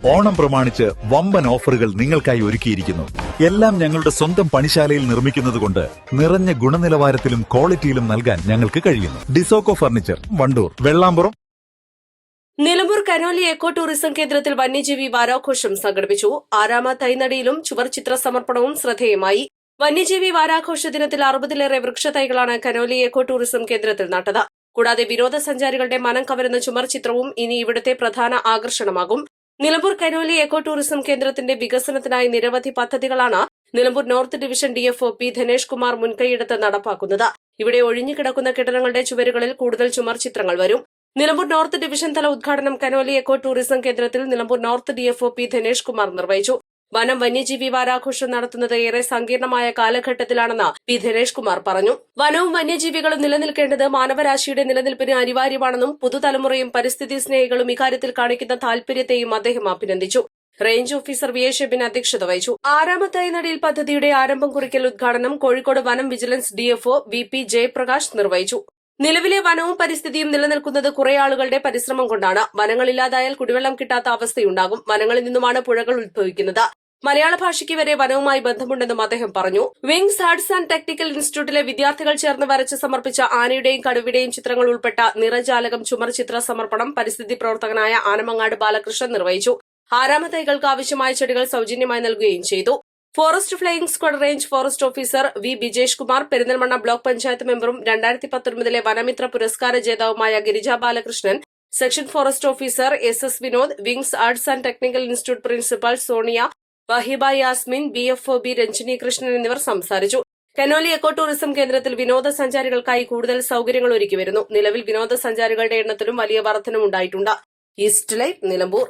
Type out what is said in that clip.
ഓണം പ്രമാണിച്ച് വമ്പൻ ഓഫറുകൾ നിങ്ങൾക്കായി ഒരുക്കിയിരിക്കുന്നു. എല്ലാം ഞങ്ങളുടെ സ്വന്തം പണിശാലയിൽ നിർമ്മിക്കുന്നതുകൊണ്ട് നിറഞ്ഞ ഗുണനിലവാരത്തിലും ക്വാളിറ്റിയിലും നൽകാൻ ഞങ്ങൾക്ക് കഴിയുന്നു. ഡിസോക്കോ furniture, Wandoor, Vellampuram. Nilambur Conolly eco tourism കേന്ദ്രത്തിൽ വന്യജീവി വാരാഘോഷം സംഘടിപ്പിച്ചു. ആരാമ തൈനടിയിലും ചുവർചിത്ര സമർപ്പണവും ശ്രദ്ധേയമായി. വന്യജീവി വാരാഘോഷ ദിനത്തിൽ 60-ലേറെ വൃക്ഷത്തൈകളാണ് കനോലി എക്കോ ടൂറിസം കേന്ദ്രത്തിൽ നട്ടത്. കൂടാതെ വിനോദസഞ്ചാരികളുടെ മനം കവരുന്ന ചുമർചിത്രവും ഇനി ഇവിടുത്തെ പ്രധാന ആകർഷണമാകും. നിലമ്പൂർ കനോലി എക്കോ ടൂറിസം കേന്ദ്രത്തിന്റെ വികസനത്തിനായി നിരവധി പദ്ധതികളാണ് Nilambur north division DFO P Dhanesh Kumar മുൻകൈയെടുത്ത് നടപ്പാക്കുന്നത്. ഇവിടെ ഒഴിഞ്ഞുകിടക്കുന്ന കെട്ടിടങ്ങളുടെ ചുവരുകളിൽ കൂടുതൽ ചുമർചിത്രങ്ങൾ വരും. നിലമ്പൂർ നോർത്ത് ഡിവിഷൻ തല ഉദ്ഘാടനം കനോലി എക്കോ ടൂറിസം കേന്ദ്രത്തിൽ Nilambur north DFO P Dhanesh Kumar നിർവഹിച്ചു. വനം വന്യജീവി വാരാഘോഷം നടത്തുന്നത് ഏറെ സങ്കീർണമായ കാലഘട്ടത്തിലാണെന്ന് പി ധനേഷ് കുമാർ പറഞ്ഞു. വനവും വന്യജീവികളും നിലനിൽക്കേണ്ടത് മാനവരാശിയുടെ നിലനിൽപ്പിന് അനിവാര്യമാണെന്നും പുതുതലമുറയും പരിസ്ഥിതി സ്നേഹികളും ഇക്കാര്യത്തിൽ കാണിക്കുന്ന താൽപര്യത്തെയും അദ്ദേഹം അഭിനന്ദിച്ചു. Range officer V A Shebin അധ്യക്ഷത വഹിച്ചു. ആരാമത്തൈനടിയിൽ പദ്ധതിയുടെ ആരംഭം കുറിക്കൽ ഉദ്ഘാടനം കോഴിക്കോട് വനം vigilance DFO V P Jayaprakash നിർവഹിച്ചു. നിലവിലെ വനവും പരിസ്ഥിതിയും നിലനിൽക്കുന്നത് കുറെ ആളുകളുടെ പരിശ്രമം കൊണ്ടാണ്. വനങ്ങളില്ലാതായാൽ കുടിവെള്ളം കിട്ടാത്ത അവസ്ഥയുണ്ടാകും. വനങ്ങളിൽ നിന്നുമാണ് പുഴകൾ ഉത്ഭവിക്കുന്നത്. മലയാള ഭാഷയ്ക്ക് വരെ വനവുമായി ബന്ധമുണ്ടെന്നും അദ്ദേഹം പറഞ്ഞു. വിംഗ്സ് ആർട്സ് ആൻഡ് ടെക്നിക്കൽ ഇൻസ്റ്റിറ്റ്യൂട്ടിലെ വിദ്യാർത്ഥികൾ ചേർന്ന് വരച്ച് സമർപ്പിച്ച ആനയുടെയും കടുവയുടെയും ചിത്രങ്ങൾ ഉൾപ്പെട്ട നിറജാലകം ചുമർചിത്ര സമർപ്പണം പരിസ്ഥിതി പ്രവർത്തകനായ ആനമങ്ങാട് ബാലകൃഷ്ണൻ നിർവഹിച്ചു. ആരാമത്തൈകൾക്ക് ആവശ്യമായ ചെടികൾ സൌജന്യമായി നൽകുകയും ചെയ്തു. Forest flying squad range forest officer V Bijesh Kumar, Perinthalmanna block panchayat മെമ്പറും 2019 വനമിത്ര പുരസ്കാര ജേതാവുമായ Girija Balakrishnan, section forest officer S Vinod, wings arts and technical institute principal Sonia, Vahiba Yasmin, BFO B Ranjini Krishnan എന്നിവർ സംസാരിച്ചു. കനോലി എക്കോ ടൂറിസം കേന്ദ്രത്തിൽ വിനോദസഞ്ചാരികൾക്കായി കൂടുതൽ സൌകര്യങ്ങൾ ഒരുക്കിവരുന്നു. നിലവിൽ വിനോദസഞ്ചാരികളുടെ എണ്ണത്തിലും വലിയ വർധനവുണ്ടായിട്ടുണ്ട്. East live, Nilambur.